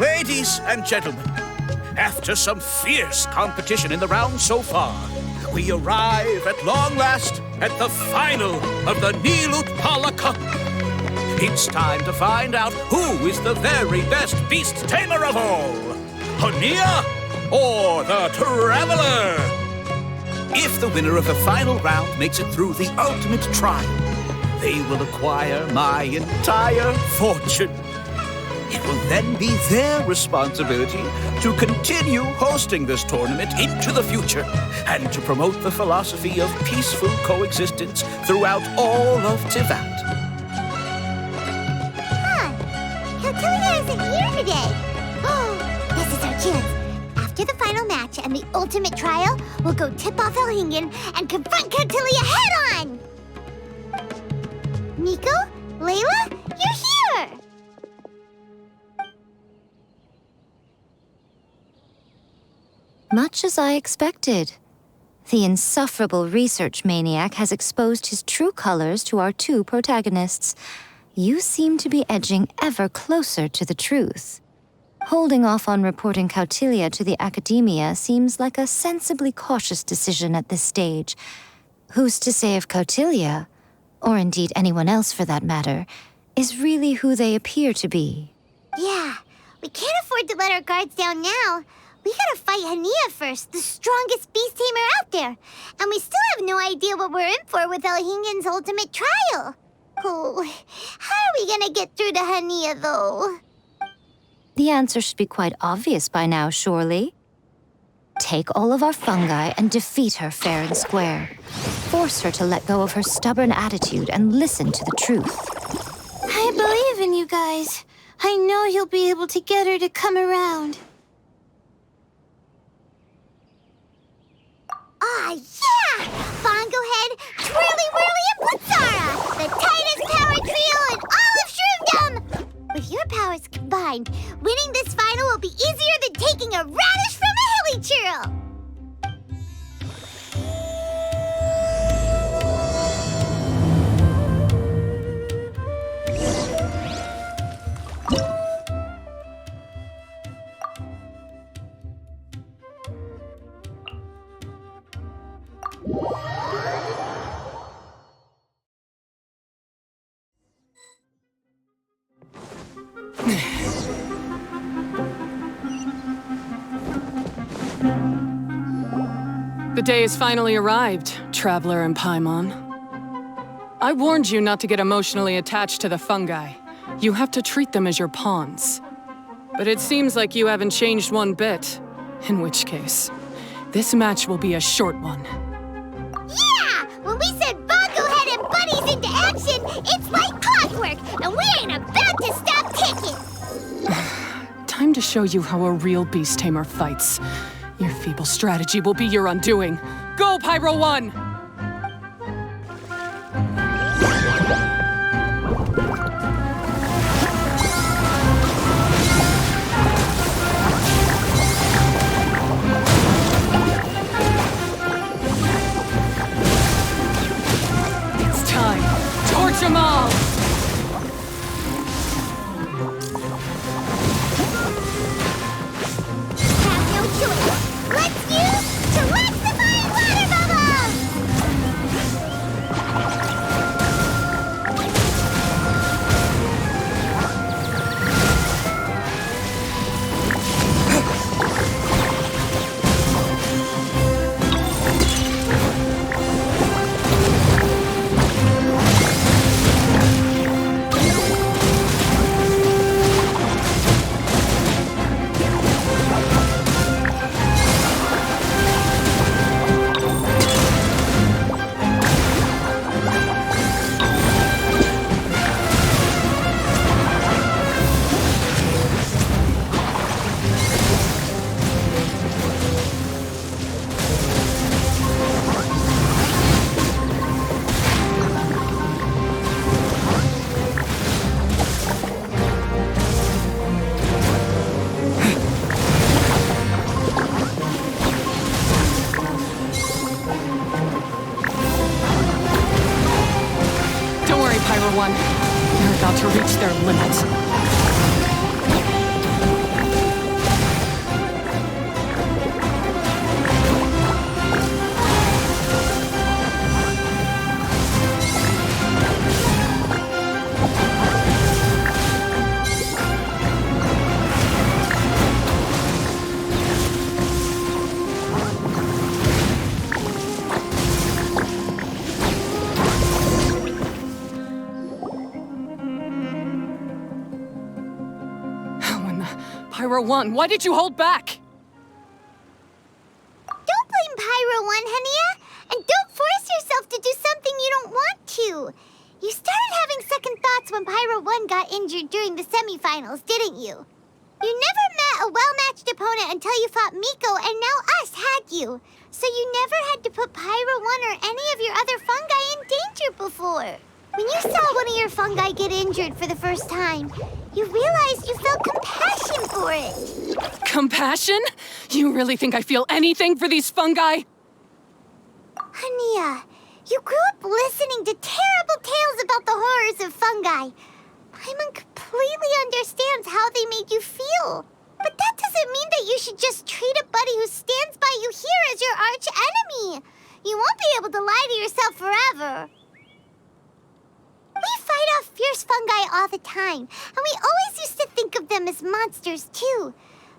Ladies and gentlemen, after some fierce competition in the round so far, we arrive at long last at the final of the Nilotpala Cup. It's time to find out who is the very best beast tamer of all, Haniyyah or the Traveler. If the winner of the final round makes it through the ultimate trial, they will acquire my entire fortune. It will then be their responsibility to continue hosting this tournament into the future and to promote the philosophy of peaceful coexistence throughout all of Tivat. Haniyyah isn't here today. Oh, this is our chance. After the final match and the ultimate trial, we'll go tip off Elchingen and confront Haniyyah head-on! Miko? Layla? You're here! Much as I expected. The insufferable research maniac has exposed his true colors to our two protagonists. You seem to be edging ever closer to the truth. Holding off on reporting Haniyyah to the academia seems like a sensibly cautious decision at this stage. Who's to say if Haniyyah, or indeed anyone else for that matter, is really who they appear to be? Yeah, we can't afford to let our guards down now. We gotta fight Haniyyah first, the strongest beast tamer out there. And we still have no idea what we're in for with Elchingen's ultimate trial. Oh, how are we gonna get through to Haniyyah, though? The answer should be quite obvious by now, surely. Take all of our fungi and defeat her fair and square. Force her to let go of her stubborn attitude and listen to the truth. I believe in you guys. I know you'll be able to get her to come around. Ah, yeah! Bongo Head, Twirly Whirly, and Blitzara! The tightest power trio in all of Shroomdom! With your powers combined, winning this final will be easier than taking a radish from a hilly churl! The day has finally arrived, Traveler and Paimon. I warned you not to get emotionally attached to the fungi. You have to treat them as your pawns. But it seems like you haven't changed one bit. In which case, this match will be a short one. Yeah! When we send Bongo Head and Buddies into action, it's like clockwork, and we ain't about to stop ticking! Time to show you how a real beast tamer fights. Your feeble strategy will be your undoing. Go, Pyro 1! It's time. Torch them all! Let's use electrifying water bubbles! One. They're about to reach their limit. Pyro 1, why did you hold back? Don't blame Pyro 1, Haniyyah! And don't force yourself to do something you don't want to! You started having second thoughts when Pyro 1 got injured during the semifinals, didn't you? You never met a well-matched opponent until you fought Miko, and now us had you. So you never had to put Pyro 1 or any of your other fungi in danger before. When you saw one of your fungi get injured for the first time, you realized you felt compassion for it. Compassion? You really think I feel anything for these fungi? Haniyyah, you grew up listening to terrible tales about the horrors of fungi. Paimon completely understands how they made you feel. But that doesn't mean that you should just treat a buddy who stands by you here as your arch enemy. You won't be able to lie to yourself forever. We fight off fierce fungi all the time, and we always used to think of them as monsters too.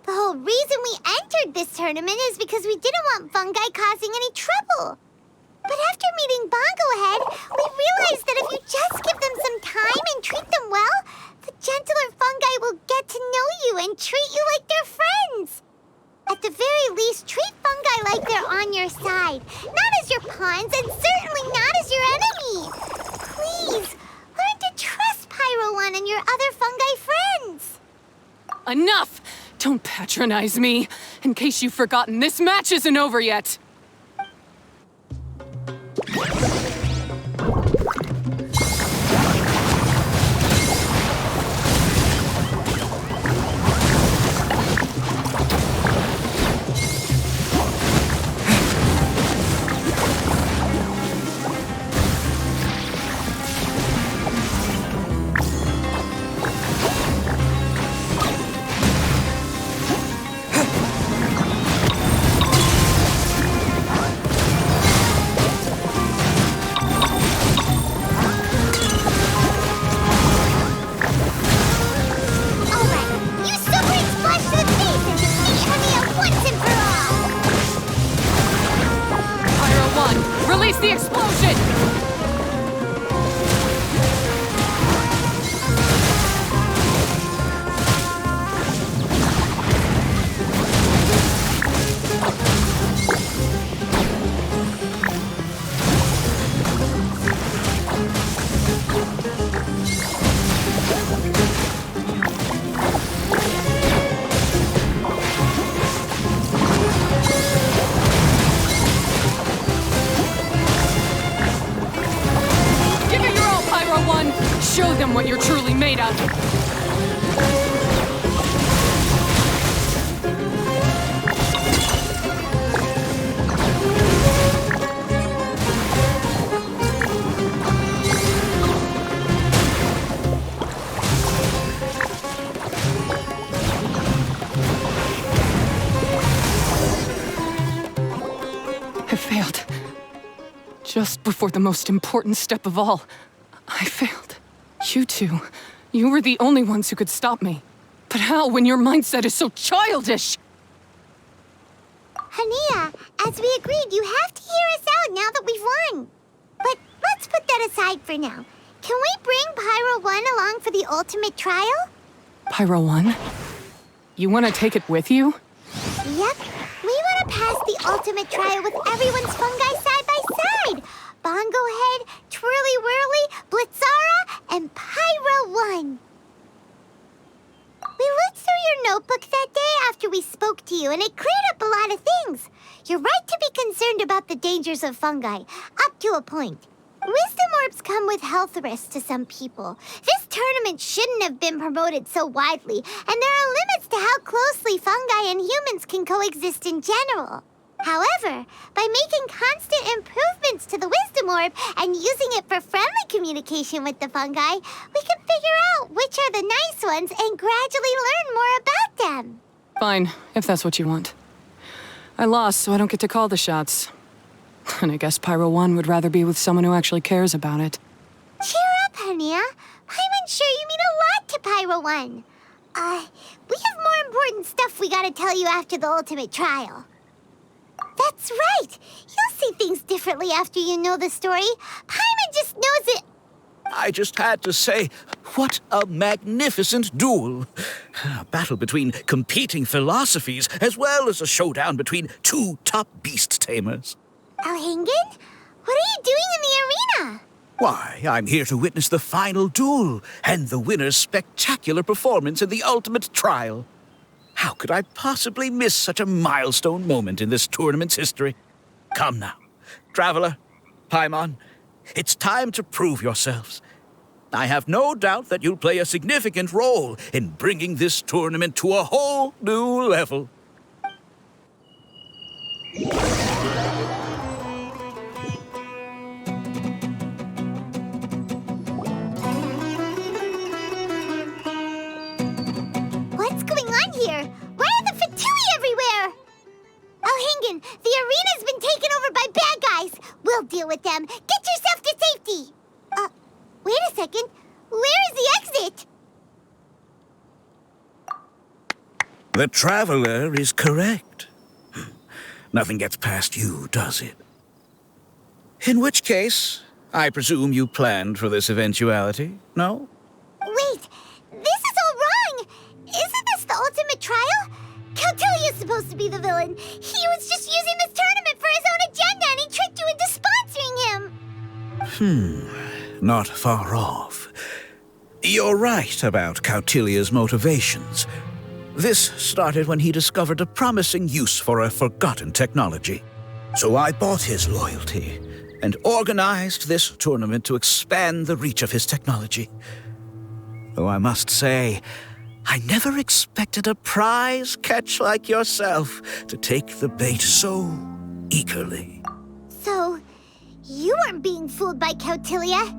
The whole reason we entered this tournament is because we didn't want fungi causing any trouble. But after meeting Bongo Head, we realized that if you just give them some time and treat them well, the gentler fungi will get to know you and treat you like they're friends. At the very least, treat fungi like they're on your side, not as your pawns and certainly not as your enemy. Please, learn to trust Pyro 1 and your other fungi friends. Enough! Don't patronize me. In case you've forgotten, this match isn't over yet. Show them what you're truly made of. I failed. Just before the most important step of all, I failed. You two, you were the only ones who could stop me. But how when your mindset is so childish? Haniyyah, as we agreed, you have to hear us out now that we've won. But let's put that aside for now. Can we bring Pyro 1 along for the ultimate trial? Pyro 1? You want to take it with you? Yep. We want to pass the ultimate trial with everyone's fungi side by side. Bongo Head, Twirly Whirly, Blitzara, and Pyro 1. We looked through your notebook that day after we spoke to you, and it cleared up a lot of things. You're right to be concerned about the dangers of fungi, up to a point. Wisdom orbs come with health risks to some people. This tournament shouldn't have been promoted so widely, and there are limits to how closely fungi and humans can coexist in general. However, by making constant improvements to the Wisdom Orb and using it for friendly communication with the fungi, we can figure out which are the nice ones and gradually learn more about them. Fine, if that's what you want. I lost, so I don't get to call the shots. And I guess Pyro 1 would rather be with someone who actually cares about it. Cheer up, Haniyyah. I'm sure you mean a lot to Pyro 1. We have more important stuff we gotta tell you after the ultimate trial. That's right! You'll see things differently after you know the story. Paimon just knows it I just had to say, what a magnificent duel. A battle between competing philosophies, as well as a showdown between two top beast tamers. Elchingen? What are you doing in the arena? Why, I'm here to witness the final duel and the winner's spectacular performance in the ultimate trial. How could I possibly miss such a milestone moment in this tournament's history? Come now, Traveler, Paimon, it's time to prove yourselves. I have no doubt that you'll play a significant role in bringing this tournament to a whole new level. What's going on here? Why are the Fatui everywhere? Elchingen, the arena's been taken over by bad guys. We'll deal with them. Get yourself to safety. Wait a second. Where is the exit? The Traveler is correct. Nothing gets past you, does it? In which case, I presume you planned for this eventuality, no? Wait, this is all wrong. Isn't this the ultimate trial? Cautilia's supposed to be the villain. He was just using this tournament for his own agenda and he tricked you into sponsoring him. Not far off. You're right about Cautilia's motivations. This started when he discovered a promising use for a forgotten technology. So I bought his loyalty and organized this tournament to expand the reach of his technology. Though I must say, I never expected a prize catch like yourself to take the bait so eagerly. So, you weren't being fooled by Cautilia.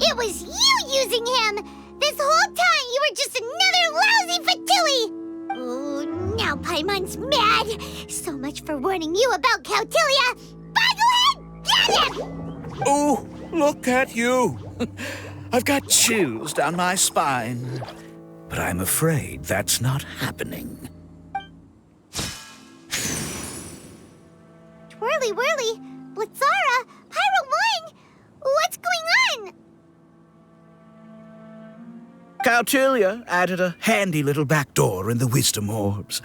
It was you using him! This whole time you were just another lousy Fatui! Oh, now Paimon's mad! So much for warning you about Cautilia! Boglehead! Get him! Oh, look at you! I've got chills down my spine. But I'm afraid that's not happening. Twirly whirly! Blitzara! Pyro 1! What's going on? Cautilia added a handy little back door in the wisdom orbs.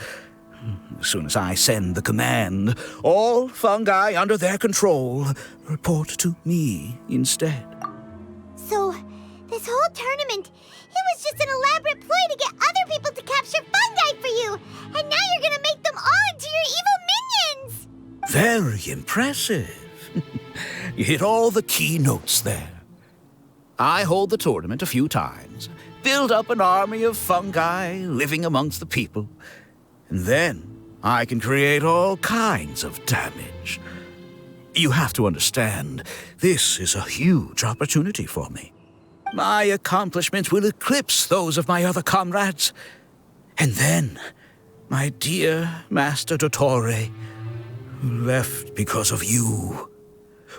As soon as I send the command, all fungi under their control report to me instead. So, this whole tournament, it was just an elaborate ploy to get other people to capture fungi for you! And now you're gonna make them all into your evil minions! Very impressive. You hit all the key notes there. I hold the tournament a few times, build up an army of fungi living amongst the people, and then I can create all kinds of damage. You have to understand, this is a huge opportunity for me. My accomplishments will eclipse those of my other comrades. And then, my dear Master Dottore, who left because of you,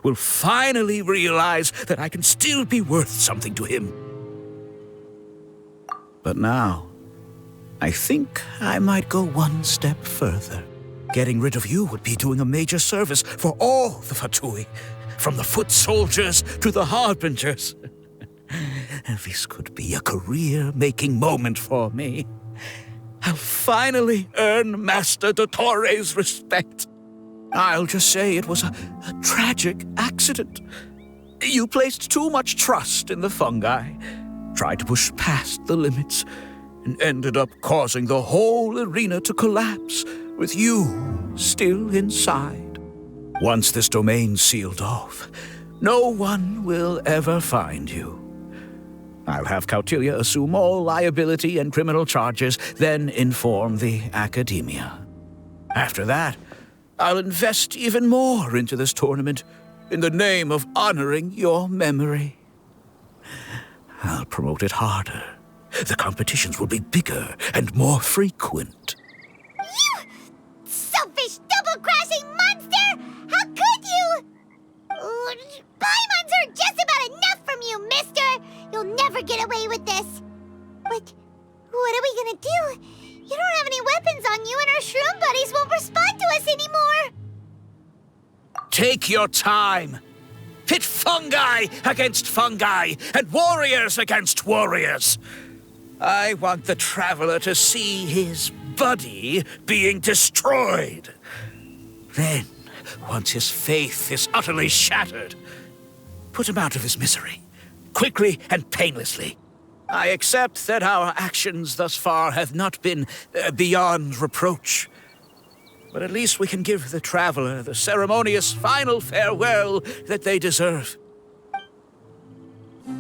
will finally realize that I can still be worth something to him. But now, I think I might go one step further. Getting rid of you would be doing a major service for all the Fatui, from the foot soldiers to the harbingers. This could be a career-making moment for me. I'll finally earn Master Dottore's respect. I'll just say it was a tragic accident. You placed too much trust in the fungi, tried to push past the limits, and ended up causing the whole arena to collapse, with you still inside. Once this domain's sealed off, no one will ever find you. I'll have Cautilia assume all liability and criminal charges, then inform the Academia. After that, I'll invest even more into this tournament in the name of honoring your memory. I'll promote it harder. The competitions will be bigger and more frequent. You selfish, double-crashing monster! How could you? Paimons are just about enough from you, mister! You'll never get away with this. But what are we gonna do? You don't have any weapons on you and our shroom buddies won't respond to us anymore. Take your time. Pit fungi against fungi, and warriors against warriors. I want the Traveler to see his buddy being destroyed. Then, once his faith is utterly shattered, put him out of his misery, quickly and painlessly. I accept that our actions thus far have not been beyond reproach. But at least we can give the Traveler the ceremonious final farewell that they deserve. Go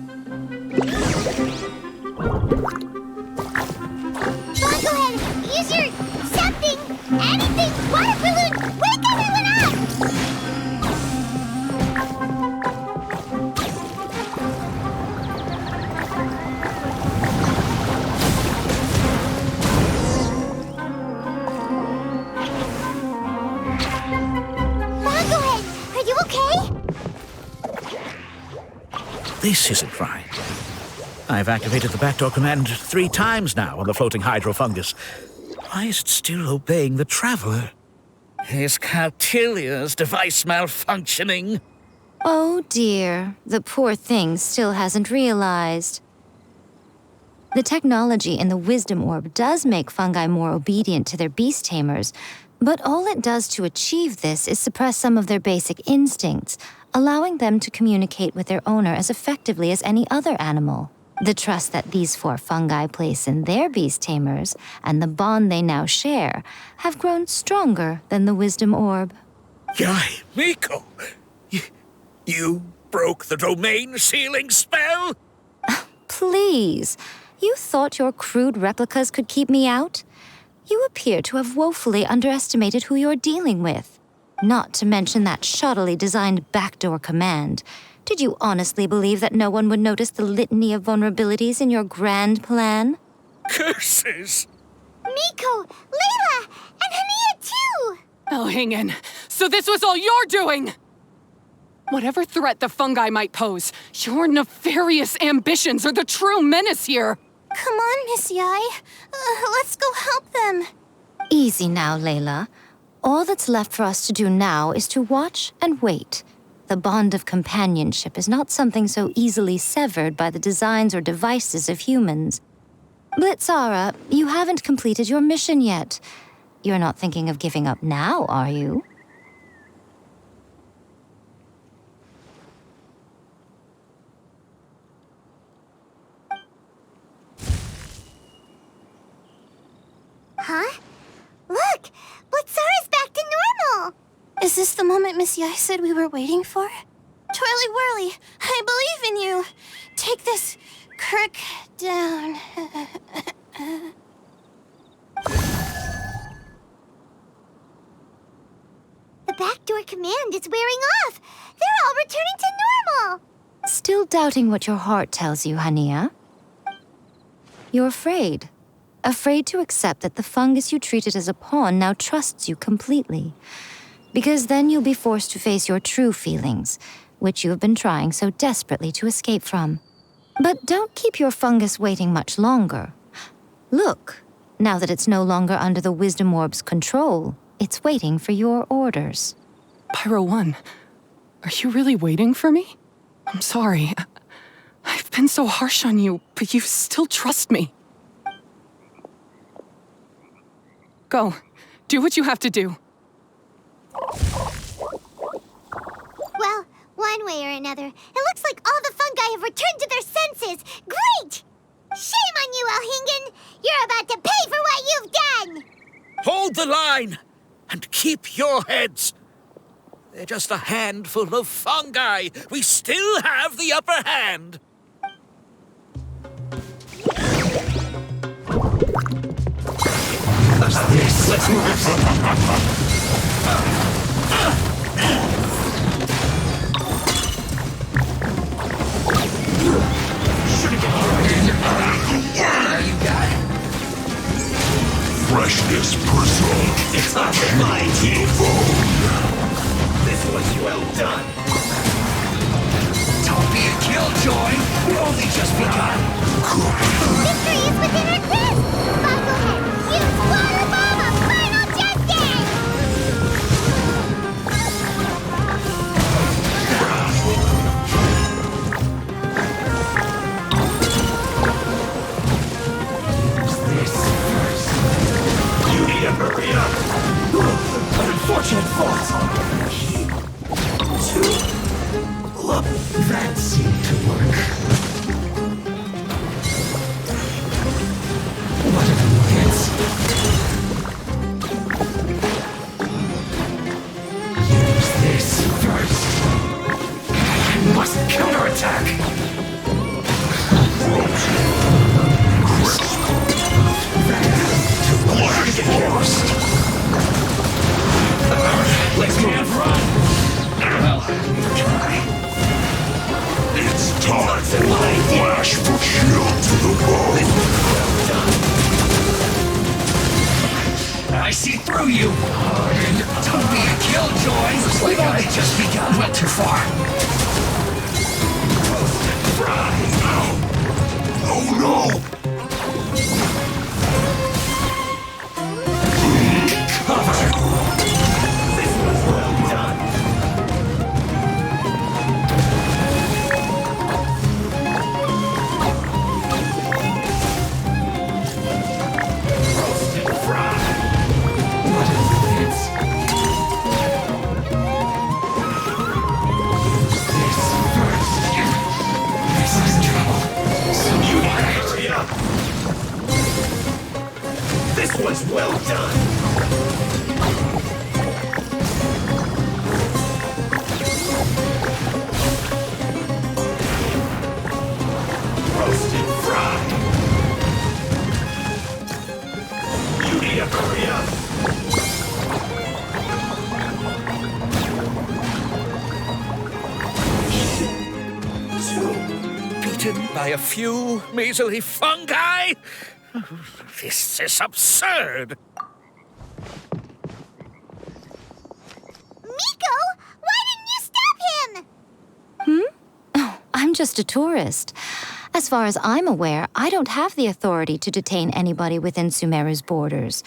ahead, use your something, anything, water balloon, wake everyone up! Boglehead, are you okay? This isn't right. I've activated the backdoor command 3 times now on the floating hydrofungus. Why is it still obeying the Traveler? Is Caltillia's device malfunctioning? Oh dear, the poor thing still hasn't realized. The technology in the Wisdom Orb does make fungi more obedient to their beast tamers, but all it does to achieve this is suppress some of their basic instincts, allowing them to communicate with their owner as effectively as any other animal. The trust that these 4 fungi place in their beast tamers and the bond they now share have grown stronger than the Wisdom Orb. Yae Miko! You broke the domain sealing spell? Please, you thought your crude replicas could keep me out? You appear to have woefully underestimated who you're dealing with. Not to mention that shoddily designed backdoor command. Did you honestly believe that no one would notice the litany of vulnerabilities in your grand plan? Curses! Miko, Layla, and Haniyyah too! Elchingen, so this was all you're doing! Whatever threat the fungi might pose, your nefarious ambitions are the true menace here! Come on, Miss Yae. Let's go help them. Easy now, Layla. All that's left for us to do now is to watch and wait. The bond of companionship is not something so easily severed by the designs or devices of humans. Blitzara, you haven't completed your mission yet. You're not thinking of giving up now, are you? Huh? Look! Blitzara's back to normal! Is this the moment Miss Yae said we were waiting for? Twirly Whirly, I believe in you! Take this crook down. The backdoor command is wearing off! They're all returning to normal! Still doubting what your heart tells you, Haniyyah? You're afraid. Afraid to accept that the fungus you treated as a pawn now trusts you completely. Because then you'll be forced to face your true feelings, which you have been trying so desperately to escape from. But don't keep your fungus waiting much longer. Look, now that it's no longer under the Wisdom Orb's control, it's waiting for your orders. Pyro 1, are you really waiting for me? I'm sorry. I've been so harsh on you, but you still trust me. Go. Do what you have to do. Well, one way or another, it looks like all the fungi have returned to their senses. Great! Shame on you, Elchingen! You're about to pay for what you've done! Hold the line and keep your heads. They're just a handful of fungi. We still have the upper hand. Let's move it. Freshness pursuit. It's not mine. This was well done. Don't be a killjoy. We've only just begun. Victory is within our grasp! Boglehead, use Water Bomb of Final Justice! hurry up! An unfortunate fault! Look, that seemed to work. What an annoyance. Use this first. I must counterattack! Let's can't run! Well, try. It's time for a flash for shield to the bone. I see through you! Don't be a killjoy! Looks like I just begun. Went too far. Fry! Oh no! Cover! This was well done. Roasted fry! What an annoyance! This first. This is trouble. You hurry up! This was well done! Roasted fry! You need to hurry up! Beaten by a few measly fungi? This is absurd. Miko, why didn't you stop him? I'm just a tourist. As far as I'm aware, I don't have the authority to detain anybody within Sumeru's borders.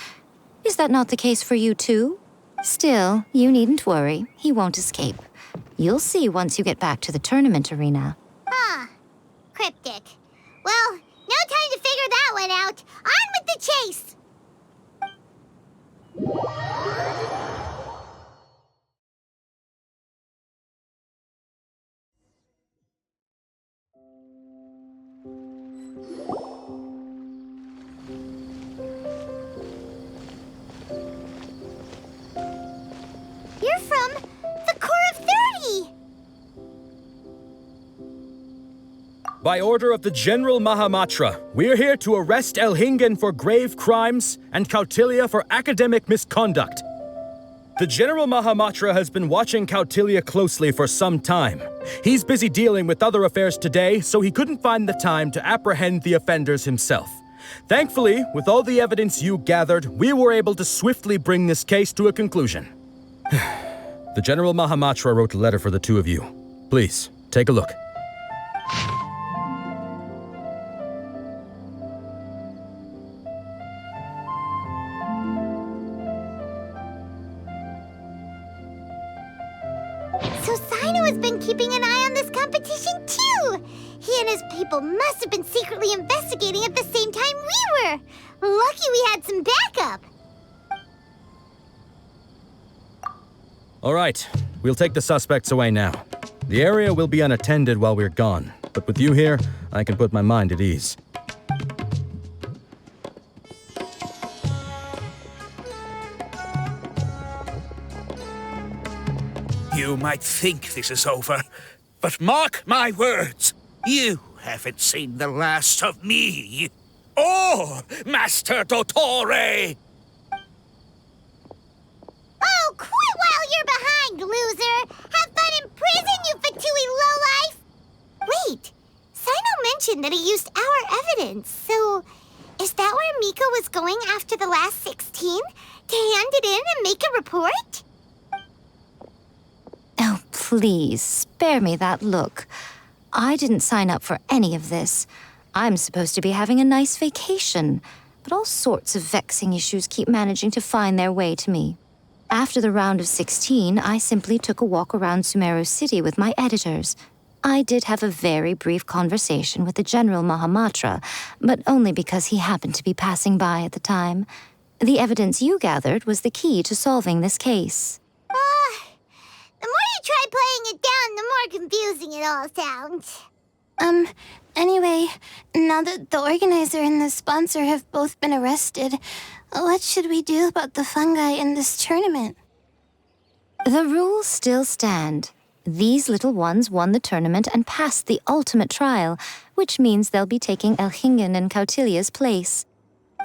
Is that not the case for you too? Still, you needn't worry. He won't escape. You'll see once you get back to the tournament arena. Huh. Cryptic. Well, no time to figure that one out. On with the chase! You're from the Core of 30! By order of the General Mahamatra, we're here to arrest Elchingen for grave crimes and Kautilya for academic misconduct. The General Mahamatra has been watching Kautilya closely for some time. He's busy dealing with other affairs today, so he couldn't find the time to apprehend the offenders himself. Thankfully, with all the evidence you gathered, we were able to swiftly bring this case to a conclusion. The General Mahamatra wrote a letter for the two of you. Please, take a look. So Sino has been keeping an eye on this competition too! He and his people must have been secretly investigating at the same time we were! Lucky we had some backup! All right, we'll take the suspects away now. The area will be unattended while we're gone, but with you here, I can put my mind at ease. You might think this is over, but mark my words, you haven't seen the last of me. Or Master Dottore! Oh, quit while you're behind, loser! Have fun in prison, you Fatui lowlife! Wait, Sino mentioned that he used our evidence, so is that where Miko was going after the last 16? To hand it in and make a report? Oh, please, spare me that look. I didn't sign up for any of this. I'm supposed to be having a nice vacation, but all sorts of vexing issues keep managing to find their way to me. After the round of 16, I simply took a walk around Sumeru City with my editors. I did have a very brief conversation with the General Mahamatra, but only because he happened to be passing by at the time. The evidence you gathered was the key to solving this case. The more you try playing it down, the more confusing it all sounds. Anyway, now that the organizer and the sponsor have both been arrested, what should we do about the fungi in this tournament? The rules still stand. These little ones won the tournament and passed the ultimate trial, which means they'll be taking Elchingen and Cautilia's place.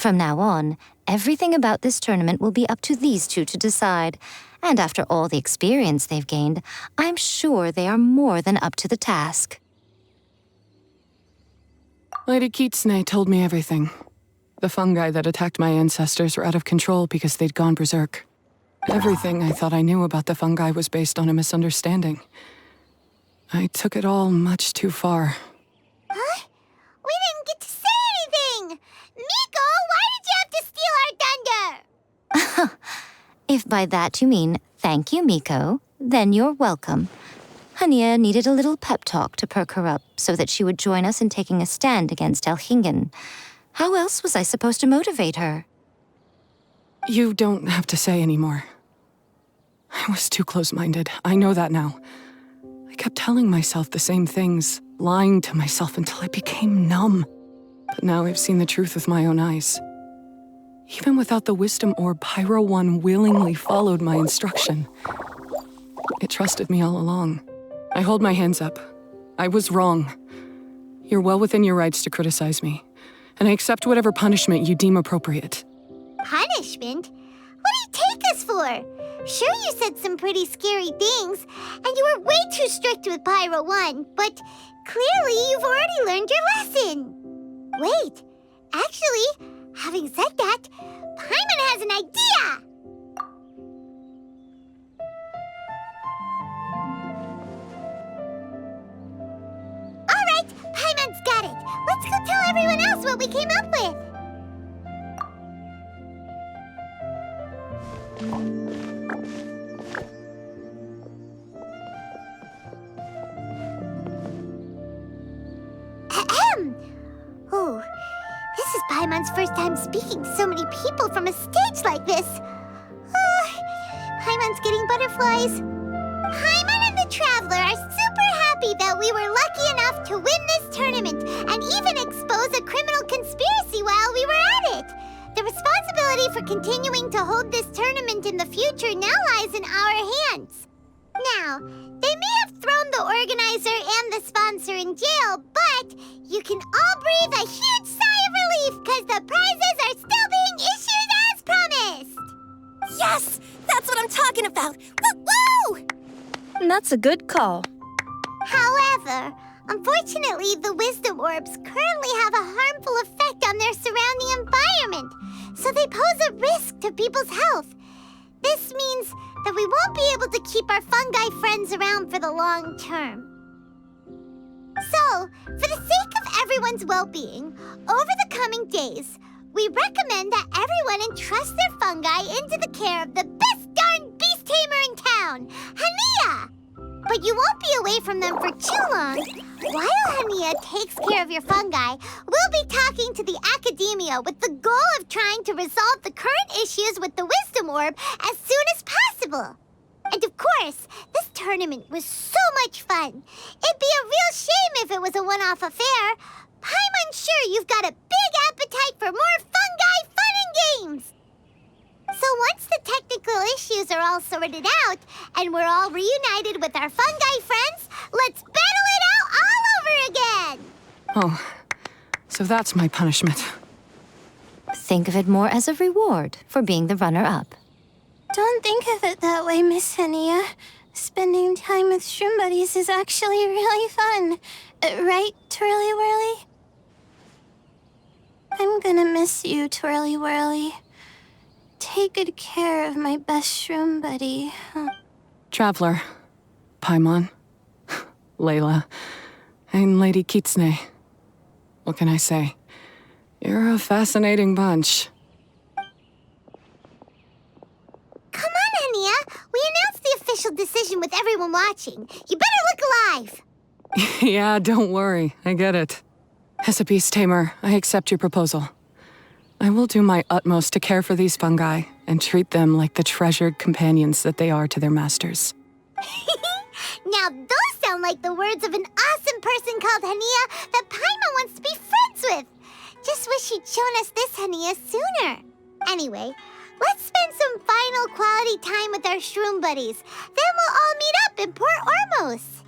From now on, everything about this tournament will be up to these two to decide. And after all the experience they've gained, I'm sure they are more than up to the task. Lady Kitsune told me everything. The fungi that attacked my ancestors were out of control because they'd gone berserk. Everything I thought I knew about the fungi was based on a misunderstanding. I took it all much too far. Huh? We didn't get to say anything! Miko, why did you have to steal our thunder? If by that you mean thank you, Miko, then you're welcome. Haniyyah needed a little pep talk to perk her up so that she would join us in taking a stand against Elchingen. How else was I supposed to motivate her? You don't have to say anymore. I was too close-minded. I know that now. I kept telling myself the same things, lying to myself until I became numb. But now I've seen the truth with my own eyes. Even without the wisdom orb, Pyro 1 willingly followed my instruction. It trusted me all along. I hold my hands up. I was wrong. You're well within your rights to criticize me, and I accept whatever punishment you deem appropriate. Punishment? What do you take us for? Sure, you said some pretty scary things, and you were way too strict with Pyro 1, but clearly you've already learned your lesson. Wait, actually, having said that, Paimon has an idea! Alright, Paimon's got it. Let's go tell everyone else what we came up with. Oh, this is Paimon's first time speaking to so many people from a stage like this. Paimon's getting butterflies. Paimon and the Traveler are super happy that we were lucky enough to win this tournament and even expose a criminal conspiracy while we were at it. The responsibility for continuing to hold this tournament in the future now lies in our hands. Now, they may have thrown the organizer and the sponsor in jail, but you can all breathe a huge sigh of relief because the prizes are still being issued as promised! Yes! That's what I'm talking about! Woo-woo! That's a good call. However, unfortunately, the wisdom orbs currently have a harmful effect on their surrounding environment, so they pose a risk to people's health. This means that we won't be able to keep our fungi friends around for the long term. So, for the sake of everyone's well-being, over the coming days, we recommend that everyone entrust their fungi into the care of the best darn beast tamer in town, Haniyyah! But you won't be away from them for too long. While Haniyyah takes care of your fungi, we'll be talking to the academia with the goal of trying to resolve the current issues with the wisdom orb as soon as possible. And of course, this tournament was so much fun. It'd be a real shame if it was a one-off affair. I'm unsure you've got a big appetite for more fungi fun and games. So once the technical issues are all sorted out, and we're all reunited with our fungi friends, let's battle it out all over again! Oh, so that's my punishment. Think of it more as a reward for being the runner-up. Don't think of it that way, Miss Haniyyah. Spending time with shroom buddies is actually really fun. Right, Twirly Whirly? I'm gonna miss you, Twirly Whirly. Take good care of my best shroom buddy. Traveler, Paimon, Layla, and Lady Kitsune. What can I say? You're a fascinating bunch. Come on, Haniyyah. We announced the official decision with everyone watching. You better look alive. Yeah, don't worry. I get it. As a beast tamer, I accept your proposal. I will do my utmost to care for these fungi and treat them like the treasured companions that they are to their masters. Now those sound like the words of an awesome person called Haniyyah that Paimon wants to be friends with. Just wish she'd shown us this Haniyyah sooner. Anyway, let's spend some final quality time with our shroom buddies. Then we'll all meet up in Port Ormos.